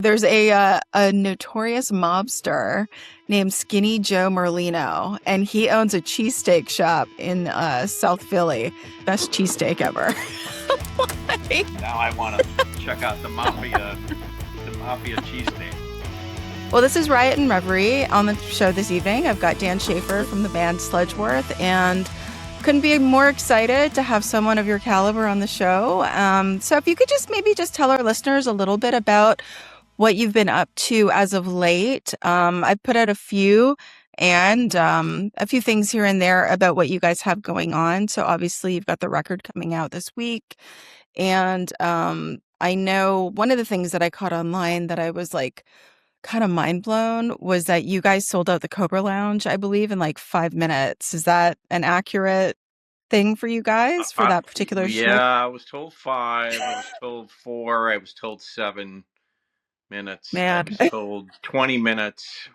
There's a notorious mobster named Skinny Joe Merlino, and he owns a cheesesteak shop in South Philly. Best cheesesteak ever. Now I want to check out the mafia cheesesteak. Well, this is Riot and Reverie. On the show this evening, I've got Dan Schafer from the band Sludgeworth, and couldn't be more excited to have someone of your caliber on the show. So if you could just tell our listeners a little bit about what you've been up to as of late. I've put out a few things here and there about what you guys have going on. So obviously you've got the record coming out this week. And I know one of the things that I caught online that I was like kind of mind blown was that you guys sold out the Cobra Lounge, I believe, in like 5 minutes. Is that an accurate thing for you guys for that particular show? Yeah, I was told 5. I was told 4. I was told 7 minutes. I Man. was told 20 minutes.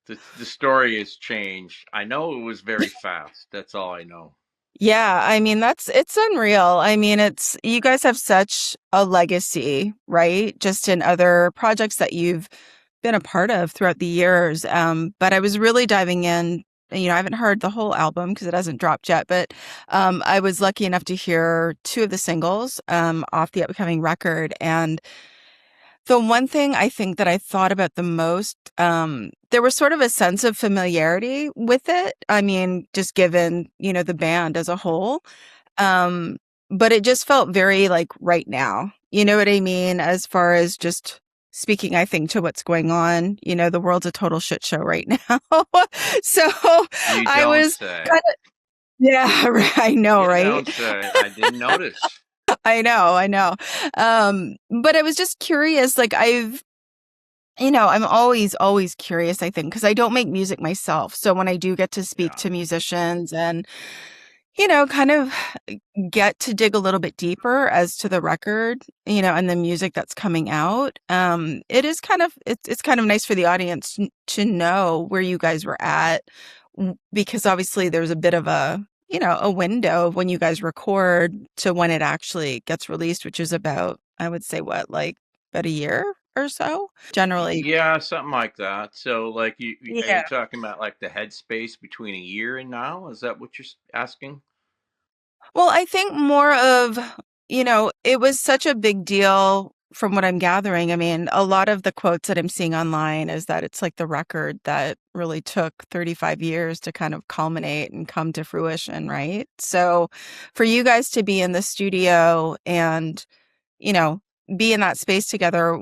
The story has changed. I know it was very fast. That's all I know. Yeah, I mean it's unreal. I mean, you guys have such a legacy, right? Just in other projects that you've been a part of throughout the years. But I was really diving in. I haven't heard the whole album because it hasn't dropped yet, but I was lucky enough to hear 2 of the singles off the upcoming record. And the one thing I think that I thought about the most, there was sort of a sense of familiarity with it. I mean, just given, the band as a whole. But it just felt very like right now. You know what I mean? As far as just speaking, I think, to what's going on. The world's a total shit show right now. So You I don't was say. kind of, yeah, I know, You right? don't say. I didn't notice. I know. But I was just curious, like I'm always curious, I think, because I don't make music myself. So when I do get to speak to musicians and, kind of get to dig a little bit deeper as to the record, and the music that's coming out, it's kind of nice for the audience to know where you guys were at, because obviously there's a bit of a window of when you guys record to when it actually gets released, which is about, I would say, what, like about a year or so, generally. Yeah, something like that. So, like, are you Yeah. talking about like the headspace between a year and now? Is that what you're asking? Well, I think more of, it was such a big deal from what I'm gathering. I mean, a lot of the quotes that I'm seeing online is that it's like the record that really took 35 years to kind of culminate and come to fruition, right? So for you guys to be in the studio and, you know, be in that space together,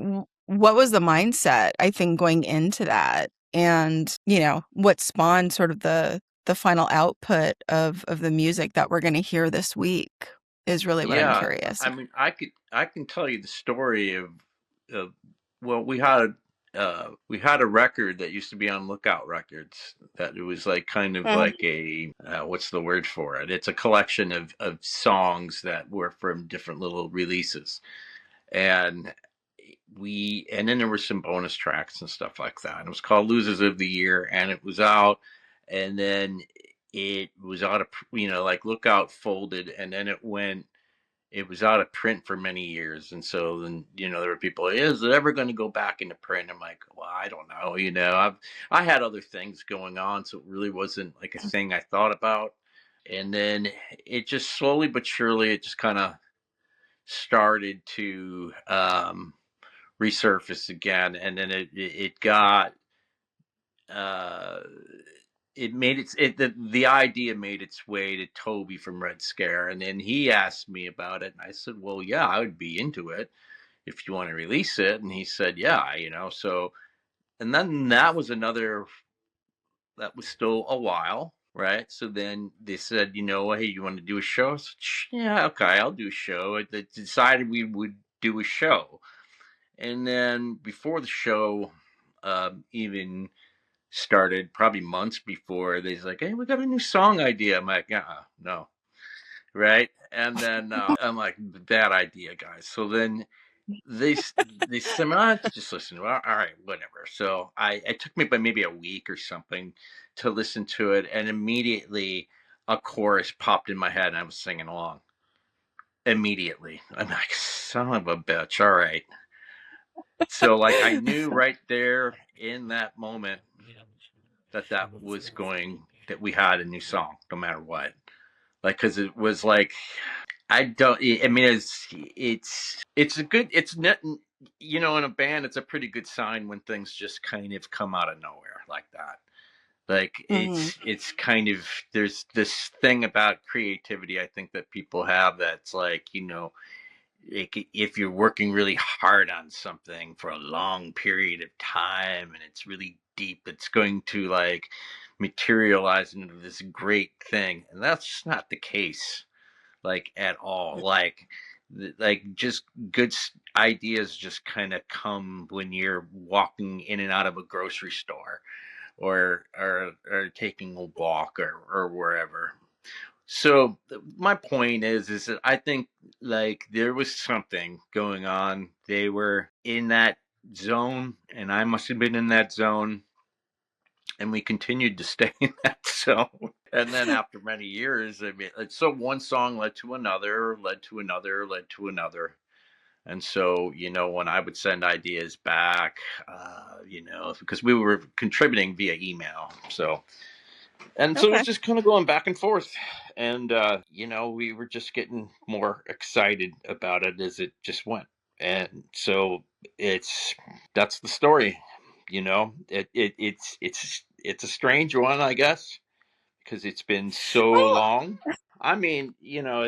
what was the mindset, I think, going into that? And, what spawned sort of the final output of the music that we're going to hear this week is really what I'm Yeah, curious. I mean, I can tell you the story of well, we had a record that used to be on Lookout Records that it was like kind of Mhm. like a what's the word for it? It's a collection of songs that were from different little releases, and and then there were some bonus tracks and stuff like that. And it was called Losers of the Year, and it was out, and then it was out of like Lookout folded, and then it was out of print for many years. And so then, there were people, is it ever going to go back into print? I'm like, well, I don't know. I had other things going on, so it really wasn't like a thing I thought about. And then it just slowly but surely, it just kind of started to resurface again. And then it got, uh, it made the idea made its way to Toby from Red Scare, and then he asked me about it, and I said, "Well, yeah, I would be into it if you want to release it." And he said, "Yeah, so." And then that was still a while, right? So then they said, "Hey, you want to do a show?" I said, "Yeah, okay, I'll do a show." They decided we would do a show, and then before the show even started, probably months before, they's like, "Hey, we got a new song idea." I'm like, no, right? And then I'm like, "Bad idea, guys." So then they they said, just listen. Well, all right, whatever. So it took me by maybe a week or something to listen to it, and immediately a chorus popped in my head, and I was singing along immediately. I'm like, son of a bitch. All right. So like I knew right there in that moment that that was going that we had a new song no matter what. Like cuz it was like I don't I mean it's a good it's not you know in a band it's a pretty good sign when things just kind of come out of nowhere like that. Like Hmm. it's kind of there's this thing about creativity I think that people have that's like, you know, if you're working really hard on something for a long period of time and it's really deep, it's going to like materialize into this great thing. And that's not the case, like at all. Like just good ideas just kind of come when you're walking in and out of a grocery store or taking a walk or wherever. So my point is that I think like there was something going on. They were in that zone, and I must have been in that zone, and we continued to stay in that zone. And then after many years, I mean, so one song led to another, led to another, led to another. And so, you know, when I would send ideas back, you know, because we were contributing via email, so it was Okay. just kind of going back and forth. And, you know, we were just getting more excited about it as it just went. And so it's, that's the story, you know, it's a strange one, I guess, because it's been so Well, long. I mean, you know,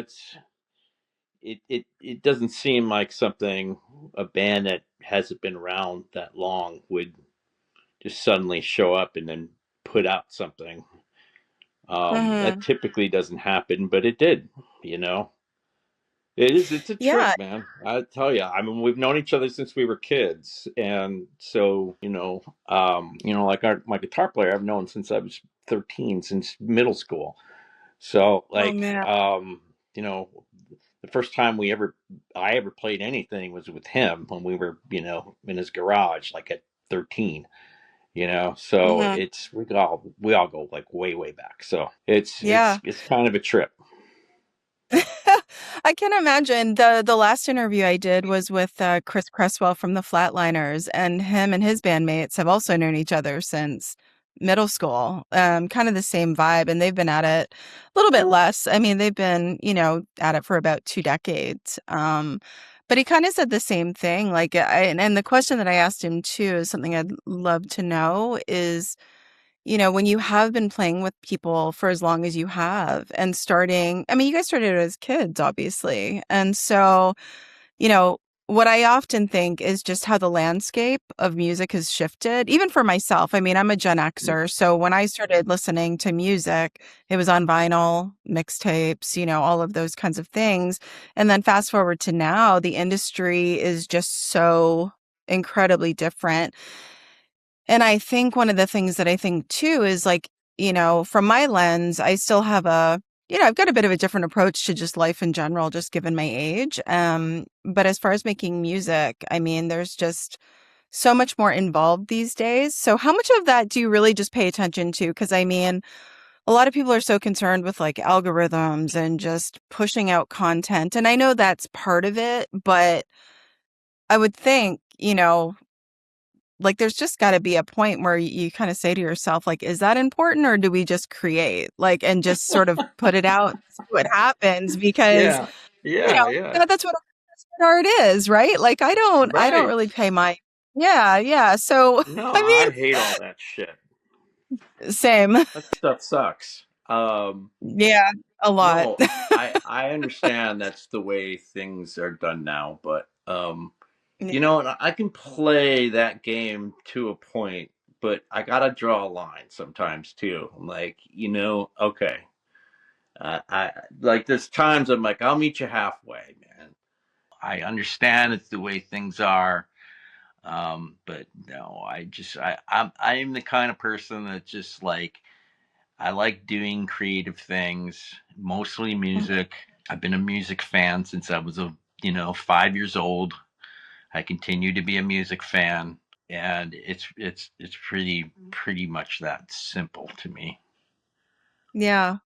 it doesn't seem like something a band that hasn't been around that long would just suddenly show up and then put out something. That mhm. typically doesn't happen, but it did. You know, it's a Yeah. trip, man. I tell you. I mean, we've known each other since we were kids, and so you know, like my guitar player, I've known since I was 13, since middle school. So, Oh like, man. you know, the first time I ever played anything was with him when we were, you know, in his garage, like at 13. You know, so Hmm. we all go like way back. So it's Yeah. it's it's kind of a trip. I can imagine. The last interview I did was with Chris Cresswell from the Flatliners, and him and his bandmates have also known each other since middle school. Kind of the same vibe, and they've been at it a little bit less. I mean, they've been, at it for about 2 decades. But he kind of said the same thing. Like, and the question that I asked him too is something I'd love to know is, when you have been playing with people for as long as you have and starting, I mean, you guys started as kids, obviously. And so, you know, what I often think is just how the landscape of music has shifted, even for myself. I mean, I'm a Gen Xer. So when I started listening to music, it was on vinyl, mixtapes, all of those kinds of things. And then fast forward to now, the industry is just so incredibly different. And I think one of the things that I think too is like, from my lens, I still have I've got a bit of a different approach to just life in general, just given my age. But as far as making music, I mean, there's just so much more involved these days. So how much of that do you really just pay attention to? Because I mean, a lot of people are so concerned with like algorithms and just pushing out content. And I know that's part of it, but I would think, like there's just got to be a point where you kind of say to yourself like, is that important, or do we just create like and just sort of put it out and see what happens? Because Yeah, yeah, yeah. that's what art is, right? Like I don't Right. really pay my yeah, so No, I I mean, hate all that shit. same. That stuff sucks. Yeah, a lot. No, I understand that's the way things are done now, but Yeah. you know, and I can play that game to a point, but I gotta draw a line sometimes too. I'm like, you know, okay, I like there's times I'm like, I'll meet you halfway, man. I understand it's the way things are, but no, I'm the kind of person that just like I like doing creative things, mostly music. I've been a music fan since I was 5 years old. I continue to be a music fan, and it's pretty much that simple to me. Yeah.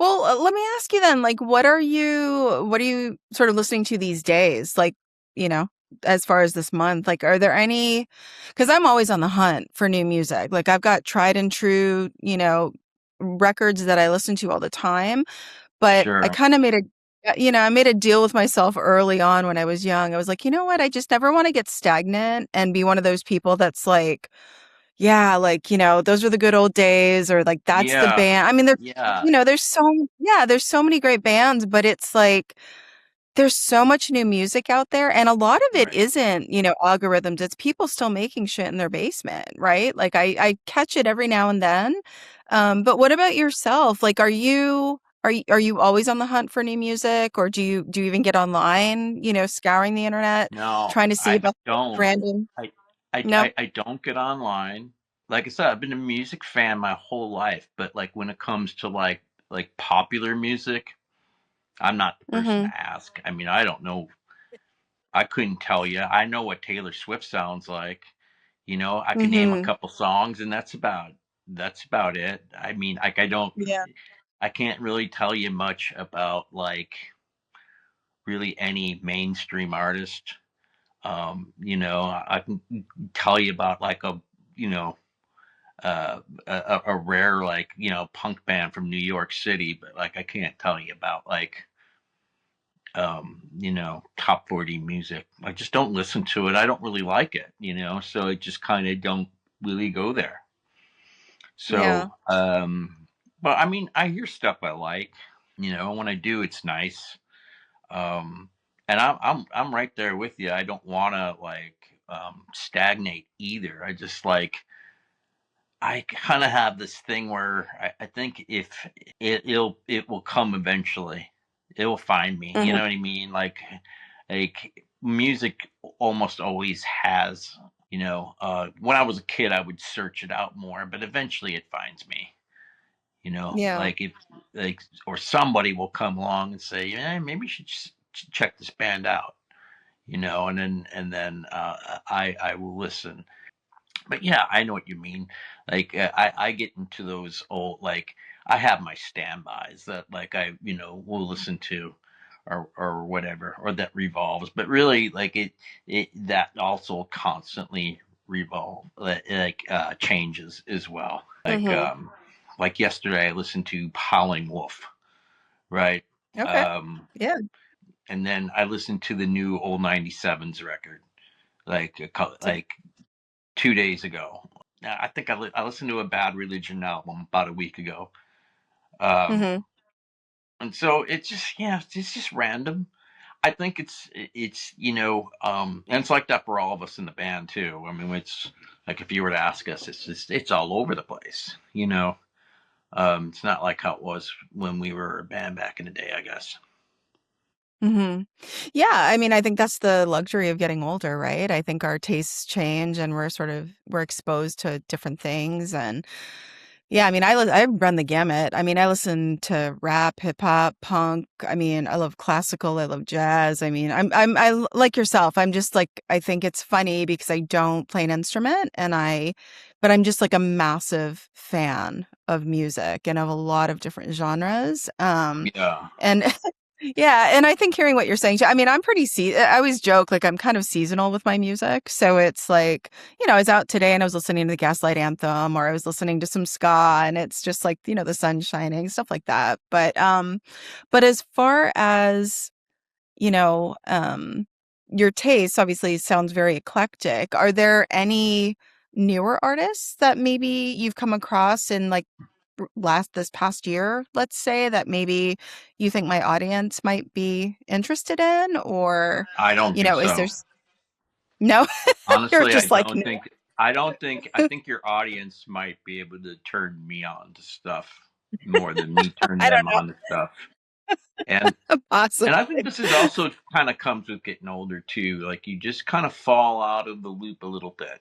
Well, let me ask you then, like, what are you sort of listening to these days? Like, you know? as far as this month? Like, are there any, because I'm always on the hunt for new music. Like, I've got tried and true, records that I listen to all the time, but I Sure. kind of I made a deal with myself early on when I was young. I was like, you know what? I just never want to get stagnant and be one of those people that's like, yeah, like, those are the good old days, or like that's the Yeah. band. I mean, Yeah. there's so many great bands, but it's like there's so much new music out there, and a lot of it Right. isn't, algorithms. It's people still making shit in their basement, right? Like I catch it every now and then. But what about yourself? Like, are you always on the hunt for new music, or do you even get online, scouring the internet, No, trying to see I about don't. random? I, I No. I I don't get online. Like I said, I've been a music fan my whole life, but like when it comes to like popular music, I'm not the person Mm-hmm. to ask. I mean, I don't know. I couldn't tell you. I know what Taylor Swift sounds like. I can name a Mm-hmm. couple songs, and that's about it. I mean, like Yeah. I can't really tell you much about like really any mainstream artist. I can tell you about like you know, a rare like punk band from New York City, but like I can't tell you about like top 40 music. I just don't listen to it. I don't really like it, so I just kind of don't really go there. Yeah. So, but I mean, I hear stuff I like. When I do, it's nice. Um, and I'm right there with you. I don't want to like stagnate either. I just like I kind of have this thing where I think if it will come eventually. It will find me. You Mm-hmm. know what I mean? Like music almost always has. When I was a kid, I would search it out more, but eventually it finds me. Yeah. Like if like or somebody will come along and say, yeah, maybe you should just check this band out. And then I will listen. But yeah, I know what you mean. Like I get into those old like I have my standbys that like I will listen to, or whatever, or that revolves. But really, like it that also constantly revolve like changes as well. Mm-hmm. Like yesterday, I listened to Howling Wolf, right? Okay. Um, Yeah. and then I listened to the new old 97s record like 2 days ago. I think I listened to a Bad Religion album about a week ago. Um, Mm-hmm. and so it's just it's just random. I think it's and it's like that for all of us in the band too. I mean, it's like if you were to ask us, it's all over the place. It's not like how it was when we were a band back in the day, I guess. Mhm. Yeah, I mean, I think that's the luxury of getting older, right? I think our tastes change and we're exposed to different things. And yeah, I mean, I run the gamut. I mean, I listen to rap, hip hop, punk. I mean, I love classical, I love jazz. I mean, like yourself. I'm just like, I think it's funny because I don't play an instrument, but I'm just like a massive fan of music and of a lot of different genres. Yeah. And yeah, and I think hearing what you're saying too, I mean, I always joke like I'm kind of seasonal with my music. So it's like, I was out today and I was listening to the Gaslight Anthem, or I was listening to some ska, and it's just like, the sun shining, stuff like that. But as far as, you know, um your taste obviously sounds very eclectic. Are there any newer artists that maybe you've come across in like this past year, let's say, that maybe you think my audience might be interested in? Or I don't think is there so. no? You're Honestly, just like, no. I think your audience might be able to turn me on to stuff more than me turn I don't them on to stuff. And know. and I Possibly. think this is also kind of comes with getting older too. Like you just kind of fall out of the loop a little bit.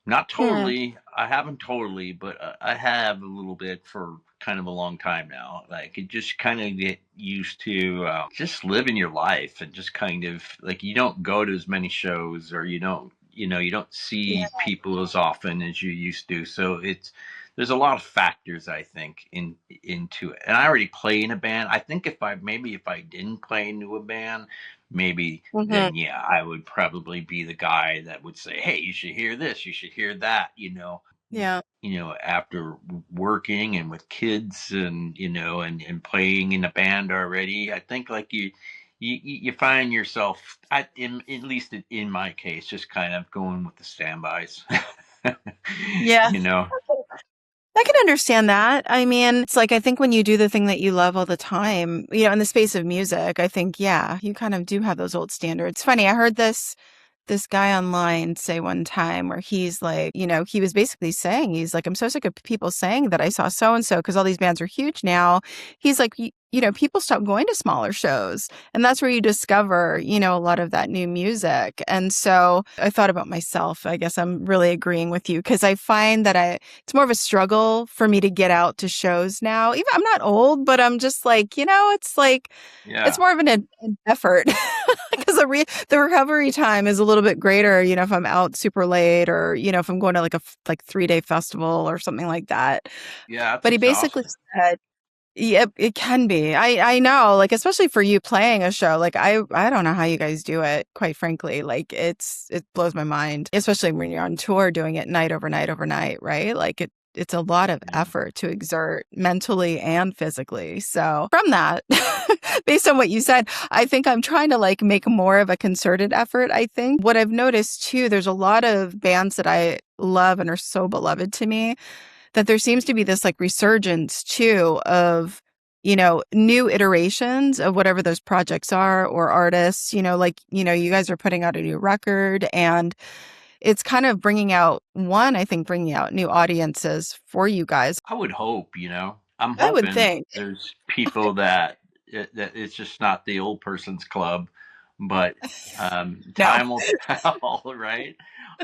Not Hmm. totally. I haven't totally, but I have a little bit for kind of a long time now. Like it just kind of get used to just living your life and just kind of like you don't go to as many shows or you don't see Yeah. people as often as you used to. So there's a lot of factors I think into it. And I already play in a band. I think if I didn't play into a band, maybe Hmm. then yeah, I would probably be the guy that would say, "Hey, you should hear this, you should hear that," Yeah. after working and with kids and and playing in a band already. I think like you find yourself at least in my case just kind of going with the standbys. Yeah. you know I can understand that. I mean, it's like I think when you do the thing that you love all the time, in the space of music, I think, yeah, you kind of do have those old standards. Funny, I heard this guy online say one time where he's like, he was basically saying, he's like, I'm so sick of people saying that I saw so and so because all these bands are huge now. He's like, people stop going to smaller shows. And that's where you discover, a lot of that new music. And so I thought about myself. I guess I'm really agreeing with you because I find that it's more of a struggle for me to get out to shows now. Even I'm not old, but I'm just like, it's like, it's yeah, more of an effort because the recovery time is a little bit greater, if I'm out super late or, if I'm going to like a 3-day festival or something like that. yeah, that's But he basically exhausting. said, yeah, it can be. I know, like especially for you playing a show, like I don't know how you guys do it, quite frankly. Like it blows my mind, especially when you're on tour doing it night over night over night, right? Like it's a lot of Yeah. effort to exert mentally and physically. So from that, based on what you said, I think I'm trying to like make more of a concerted effort. I think what I've noticed too, there's a lot of bands that I love and are so beloved to me that there seems to be this like resurgence too of, new iterations of whatever those projects are or artists, like, you guys are putting out a new record and it's kind of I think bringing out new audiences for you guys. I would hope, I'm I would hoping think. there's people that it's just not the old person's club, but No. time will tell, right?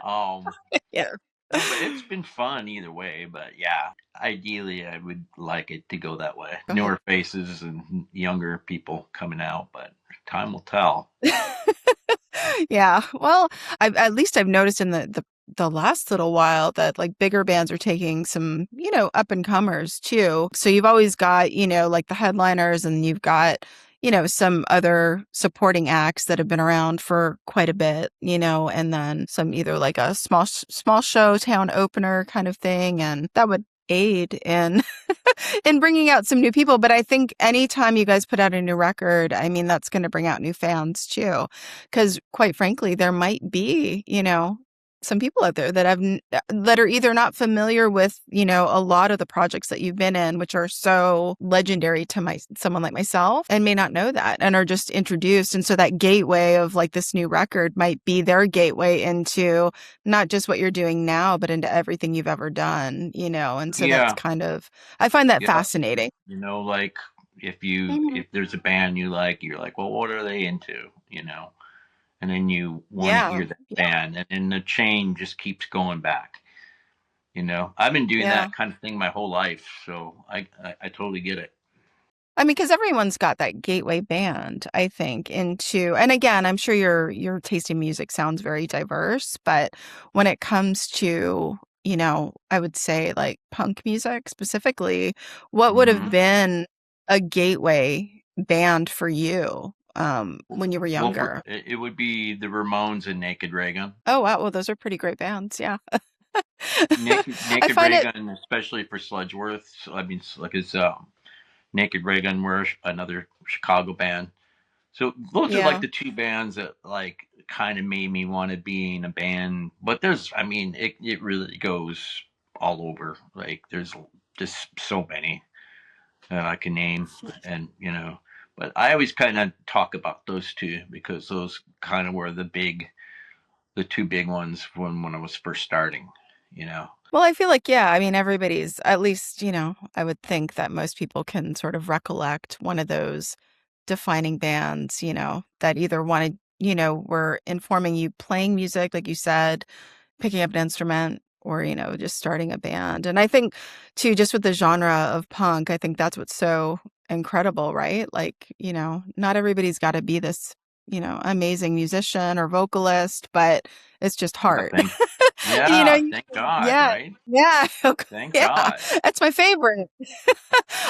Um, Yeah. no, but it's been fun either way. But yeah, ideally, I would like it to go that way. Go ahead. Newer faces and younger people coming out, but time will tell. Yeah. Well, at least I've noticed in the last little while that like bigger bands are taking some, up and comers too. So you've always got, like the headliners and you've got, some other supporting acts that have been around for quite a bit, and then some either like a small show town opener kind of thing. And that would aid in in bringing out some new people. But I think anytime you guys put out a new record, I mean, that's going to bring out new fans too. Because quite frankly, there might be, some people out there that that are either not familiar with, a lot of the projects that you've been in, which are so legendary to someone like myself and may not know that and are just introduced. And so that gateway of like this new record might be their gateway into not just what you're doing now, but into everything you've ever done, and so that's Yeah, kind of I find that yeah. fascinating. Like Mhm. if there's a band you like, you're like, well, what are they into? And then you want to Yeah. hear that Yeah. band, and then the chain just keeps going back. I've been doing Yeah. that kind of thing my whole life, so I totally get it. I mean, because everyone's got that gateway band, I think, into, and again, I'm sure your taste in music sounds very diverse, but when it comes to, I would say like punk music specifically, what would have Hmm. been a gateway band for you when you were Well, younger? it would be the Ramones and Naked Raygun. Oh, wow. Well, those are pretty great bands. Yeah. I Naked find it, Raygun, especially for Sludgeworth. So, I mean, like it's Naked Raygun were another Chicago band. So those are like yeah. the two bands that like kind of made me want to be in a band. But I mean, it really goes all over. Like there's just so many that I can name, and But I always kind of talk about those two because those kind of were the two big ones when I was first starting. You know. Well, I feel like, yeah, I mean, everybody's, at least, I would think that most people can sort of recollect one of those defining bands, that either wanted, were informing you playing music, like you said, picking up an instrument, or, just starting a band. And I think, too, just with the genre of punk, I think that's what's so incredible, right? Like, not everybody's got to be this amazing musician or vocalist, but it's just Yeah, heart. You know, thank God, yeah, right? yeah, okay, Thank yeah, God. that's my favorite.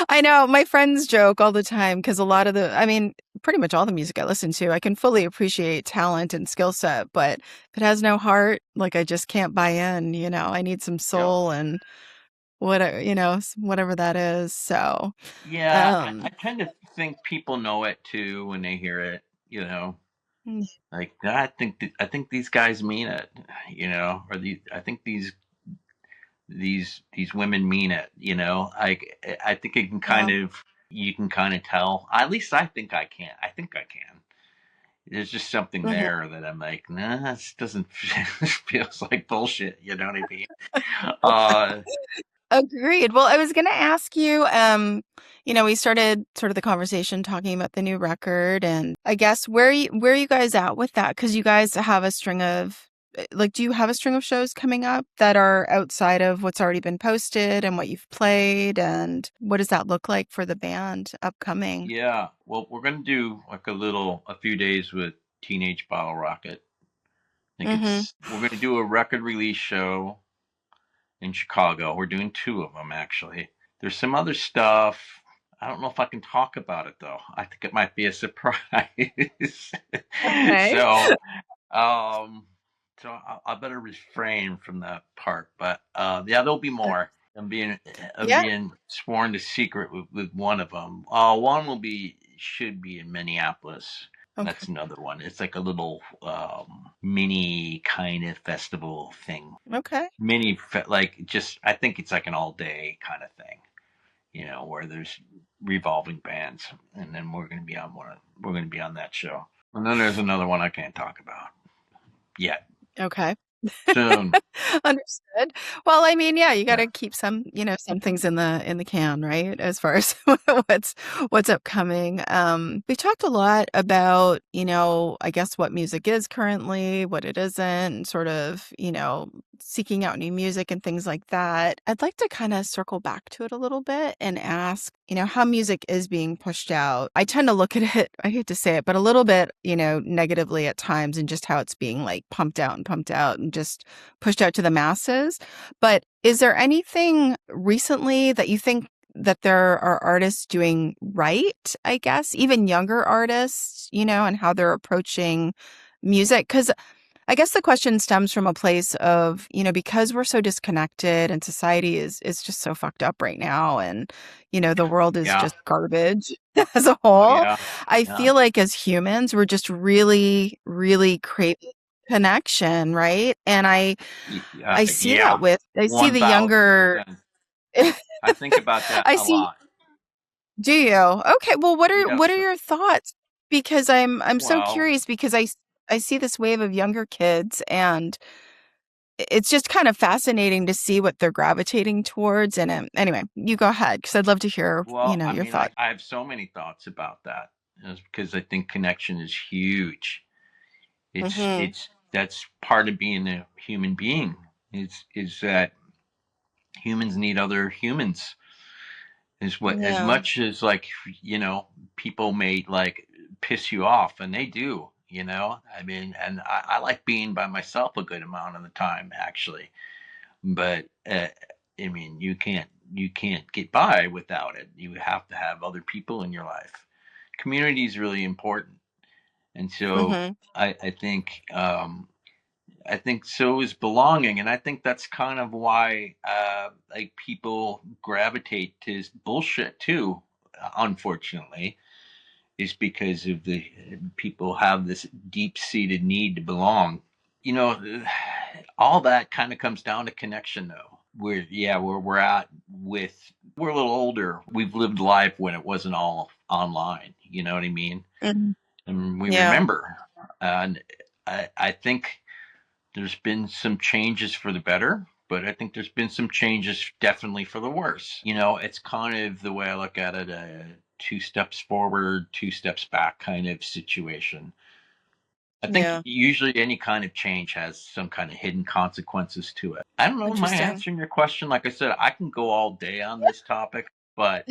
I know my friends joke all the time because a lot of I mean, pretty much all the music I listen to, I can fully appreciate talent and skill set, but if it has no heart, like I just can't buy in, I need some Yeah. soul and whatever, whatever that is. So, Yeah, I um, tend to think people know it too when they hear it, you know. mm, Like I think these guys mean it, or I think these women mean it, I think it can yeah. you can kind of tell. At least I think I can. I think I can. There's just something Mhm. there that I'm like, nah, this doesn't feels like bullshit. You know what I mean? Uh, Agreed. Well, I was going to ask you, we started sort of the conversation talking about the new record, and I guess where are you guys at with that? Because you guys have a string of like, do you have a string of shows coming up that are outside of what's already been posted and what you've played, and what does that look like for the band upcoming? yeah. Well, we're gonna do like a few days with Teenage Bottle Rocket. I think Mm-hmm. we're gonna do a record release show in Chicago. We're doing two of them actually. There's some other stuff. I don't know if I can talk about it though. I think it might be a surprise. Okay. so, um, I better refrain from that part. But yeah, there'll be more. I'm Yeah. being sworn to secret with one of them. One should be in Minneapolis. Okay. That's another one. It's like a little mini kind of festival thing. Okay. Like just I think it's like an all day kind of thing, where there's revolving bands, and then we're going to be on that show. And then there's another one I can't talk about yet. Okay. Soon. Understood. Well, I mean, yeah, you got Yeah. to keep some things in the can, right? As far as what's what's upcoming. We talked a lot about, I guess what music is currently, what it isn't, and sort of, seeking out new music and things like that. I'd like to kind of circle back to it a little bit and ask, how music is being pushed out. I tend to look at it, I hate to say it, but a little bit, negatively at times and just how it's being like pumped out and just pushed out to the masses. But is there anything recently that you think that there are artists doing right, I guess, even younger artists, and how they're approaching music? Because I guess the question stems from a place of, because we're so disconnected and society is just so fucked up right now and, the world is Yeah. just garbage as a Oh whole. yeah. I Yeah. feel like as humans, we're just really, really craving connection, right? And I see that Yeah. with I see the younger 1000%. I think about that I a see lot. do you? Okay, well what are Yes. your thoughts? Because I'm so Well, curious because I see this wave of younger kids and it's just kind of fascinating to see what they're gravitating towards. And anyway, you go ahead because I'd love to hear, I your mean, thoughts. I have so many thoughts about that, because I think connection is huge. Hmm. That's part of being a human being. Is that humans need other humans. Is what as Yeah. much as like people may like piss you off, and they do. I mean, and I like being by myself a good amount of the time, actually. But I mean, you can't get by without it. You have to have other people in your life. Community is really important, and so Hmm. I think so is belonging, and I think that's kind of why like people gravitate to bullshit too. Unfortunately, is because of the people have this deep seated need to belong. You know, all that kind of comes down to connection, though. Where we're at with we're a little older. We've lived life when it wasn't all online. You know what I mean? Hmm. And we Yeah. remember, and I think there's been some changes for the better, but I think there's been some changes definitely for the worse. It's kind of the way I look at it, two steps forward, two steps back kind of situation. I think Yeah. usually any kind of change has some kind of hidden consequences to it. I don't know, am I Interesting. answering your question? Like I said, I can go all day on this topic, but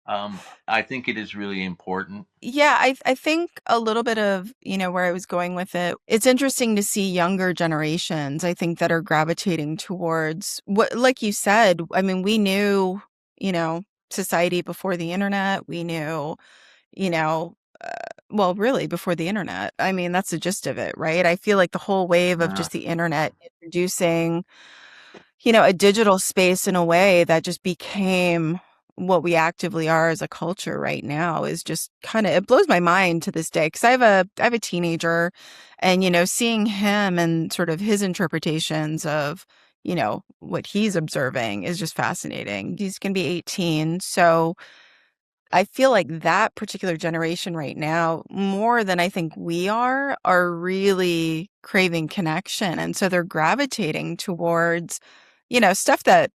I think it is really important. Yeah, I think a little bit of, where I was going with it. It's interesting to see younger generations, I think, that are gravitating towards what, like you said, I mean, we knew, you know, society before the internet. We knew, you know, uh, well, really before the internet. I mean, that's the gist of it, right? I feel like the whole wave of Yeah, just the internet introducing a digital space in a way that just became what we actively are as a culture right now is just kind of, it blows my mind to this day because I have a teenager, and seeing him and sort of his interpretations of what he's observing is just fascinating. He's going to be 18, so I feel like that particular generation right now, more than I think we are really craving connection. And so they're gravitating towards, stuff that,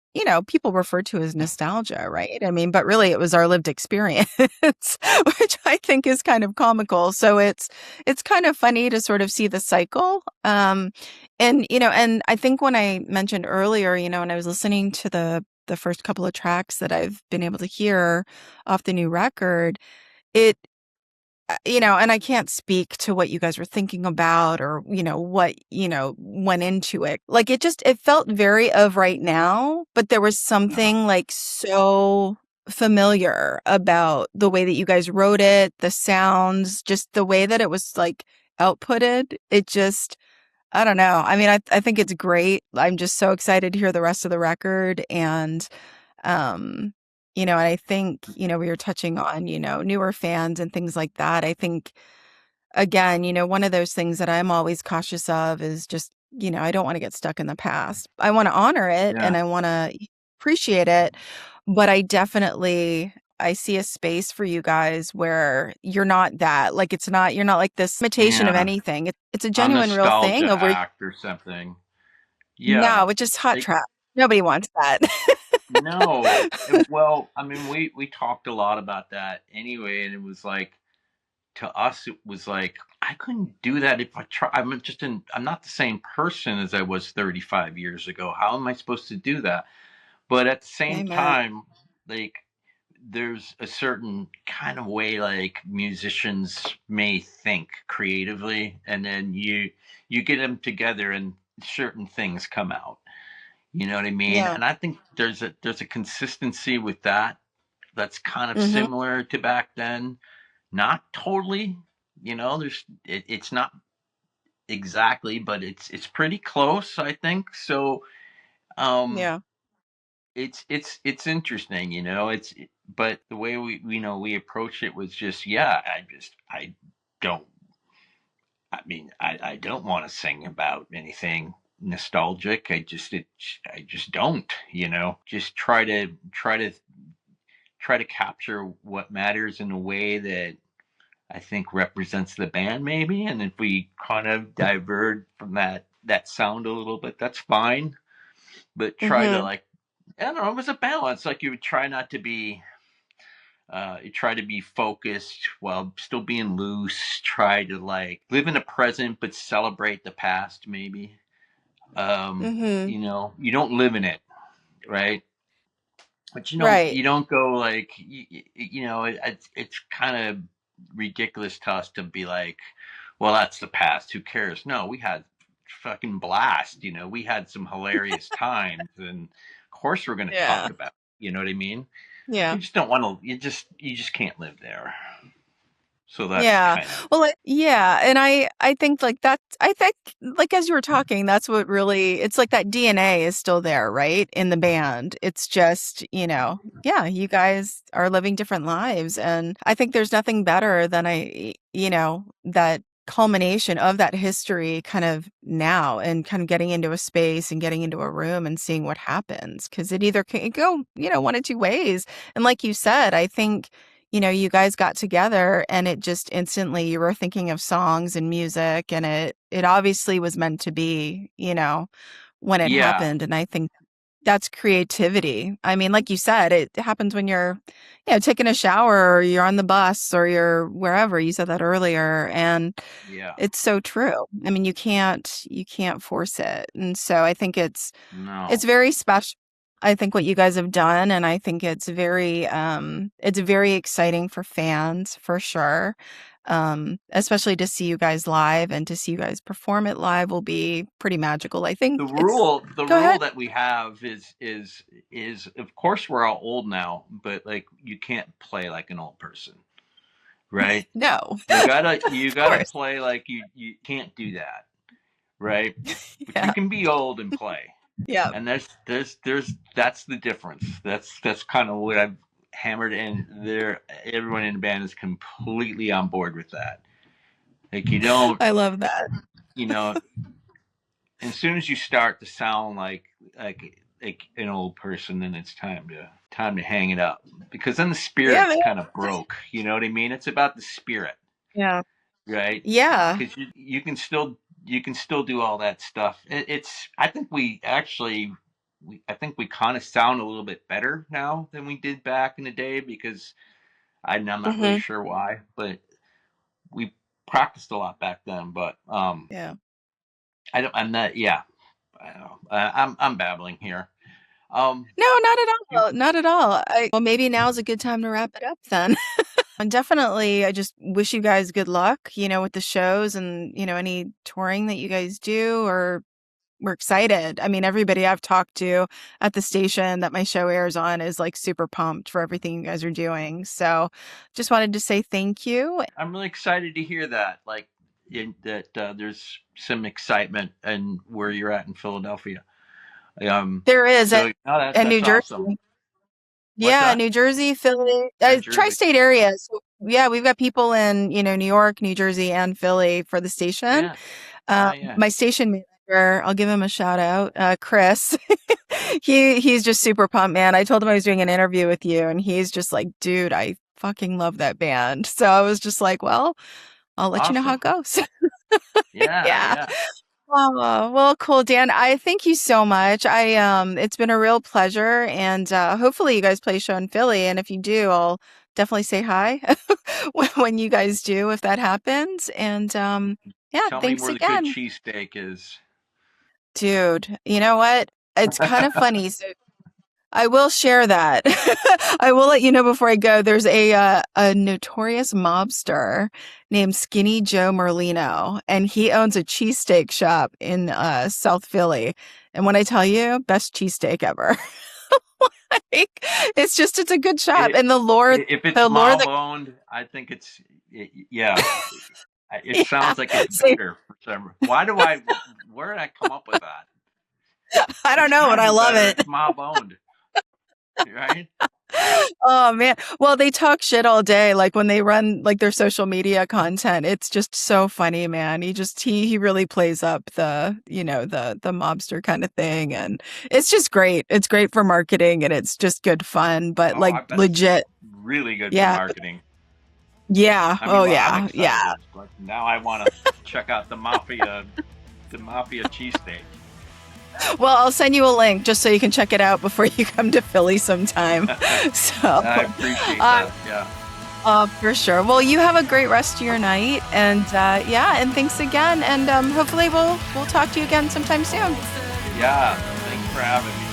people refer to as nostalgia, right? I mean, but really it was our lived experience, which I think is kind of comical. So it's kind of funny to sort of see the cycle. And I think when I mentioned earlier, and I was listening to the first couple of tracks that I've been able to hear off the new record, it, and I can't speak to what you guys were thinking about or, what, went into it. Like it felt very of right now, but there was uh-huh. something like so familiar about the way that you guys wrote it, the sounds, just the way that it was like outputted. It just, I don't know. I mean, I think it's great. I'm just so excited to hear the rest of the record. And um, and I think, we were touching on, newer fans and things like that. I think, again, one of those things that I'm always cautious of is just, I don't want to get stuck in the past. I want to honor it Yeah, and I want to appreciate it, but I see a space for you guys where you're not that. Like you're not like this imitation of yeah. anything. It's a A genuine real thing nostalgia of where act or something. Yeah, no, it's just hot like trap. Nobody wants that. no. Well, I mean, we talked a lot about that anyway, and it was like to us, it was like I couldn't do that if I try. I'm not the same person as I was 35 years ago. How am I supposed to do that? But at the same Amen. time, like there's a certain kind of way like musicians may think creatively, and then you get them together and certain things come out. You know what I mean? Yeah. And I think there's a consistency with that that's kind of Mhm. similar to back then. Not totally, it's not exactly, but it's pretty close, I think. So um Yeah. it's interesting, but the way we approached it was just, yeah, I don't I don't want to sing about anything nostalgic. I just don't, just try to capture what matters in a way that I think represents the band maybe. And if we kind of diverge from that sound a little bit, that's fine. But try to, Mhm. like, I don't know, it was a balance. Like, you would try not to be you try to be focused while still being loose. Try to, like, live in the present but celebrate the past maybe. Mhm. You don't live in it, right? But Right. you don't go like it's kind of ridiculous to us to be like, well, that's the past, who cares? No, we had fucking blast. We had some hilarious times, and of course we're going to Yeah. talk about it, you know what I mean? Yeah. You just don't want to, you just can't live there. So that's Yeah. kind of, Well, yeah, and I think like I think like as you were talking, that's what really it's like that DNA is still there, right? In the band. It's just, yeah, you guys are living different lives, and I think there's nothing better than that culmination of that history kind of now and kind of getting into a space and getting into a room and seeing what happens because it either can go, one of two ways. And like you said, I think you guys got together and it just instantly you were thinking of songs and music and it obviously was meant to be, when it yeah, happened. And I think that's creativity. I mean, like you said, it happens when you're, taking a shower or you're on the bus or you're wherever. You said that earlier. And yeah, it's so true. I mean, you can't force it. And so I think it's no, very special. I think what you guys have done, and I think it's very exciting for fans for sure. Especially to see you guys live and to see you guys perform it live will be pretty magical. I think it's The Go rule ahead. that we have is of course we're all old now, but like you can't play like an old person, right? No, You of gotta course. play like you can't do that, right? But you Yeah. can be old and play. Yeah. And there's that's the difference. That's kind of what I've hammered in there. Everyone in the band is completely on board with that. Like you don't, I love that. you know, as soon as you start to sound like an old person, then it's time to hang it up because then the Yeah, spirit's man. kind of broke. You know what I mean? It's about the spirit, Yeah. right? Yeah. Because you can still do all that stuff. It's I think we actually I think we kind of sound a little bit better now than we did back in the day because I'm not really Hmm. sure why, but we practiced a lot back then. But Yeah. I don't. I'm not. Yeah, I don't know. I'm babbling here. No, not at You, all. Not at all. Well, maybe now's a good time to wrap it up then. And definitely, I just wish you guys good luck, with the shows and, any touring that you guys do, or we're excited. I mean, everybody I've talked to at the station that my show airs on is like super pumped for everything you guys are doing. So just wanted to say thank you. I'm really excited to hear that. Like that there's some excitement and where you're at in Philadelphia. There is So no, at New that's awesome. Jersey. What's Yeah, that? New Jersey, Philly, Yeah, Jersey. tri-state area. So, yeah, we've got people in, New York, New Jersey, and Philly for the station. Yeah, yeah, yeah. My station manager, I'll give him a shout out, Chris. He's just super pumped, man. I told him I was doing an interview with you, and he's just like, dude, I fucking love that band. So I was just like, well, I'll let you know how Awesome. it goes. Yeah, Yeah. yeah. Oh, well, cool, Dan. I thank you so much. It's been a real pleasure, and hopefully you guys play a show in Philly. And if you do, I'll definitely say hi when you guys do, if that happens. And yeah, Tell me thanks where the good again, cheesesteak is. dude. You know what? It's kind of funny. So I will share that. I will let you know before I go. There's a notorious mobster named Skinny Joe Merlino, and he owns a cheesesteak shop in South Philly. And when I tell you, best cheesesteak ever. Like, it's a good shop, It, and the lore, if it's the lore mob that owned, I think yeah. It yeah. sounds like it's See, better for some. Where did I come up with that? I don't It's know, got but to I be love better. it. It's mob owned, right? Oh man. Well, they talk shit all day. Like when they run like their social media content, it's just so funny, man. He really plays up the mobster kind of thing, and it's just great. It's great for marketing and it's just good fun, but Oh, like I bet it's legit. really good for Yeah. marketing. Yeah. I mean, Oh well, I'm yeah. Yeah. excited. Like now, I want to check out the mafia cheesesteak. Well, I'll send you a link just so you can check it out before you come to Philly sometime. So, I appreciate uh, that. Yeah, For sure. Well, you have a great rest of your night, and yeah, and thanks again. And hopefully we'll talk to you again sometime soon. yeah. Thanks for having me.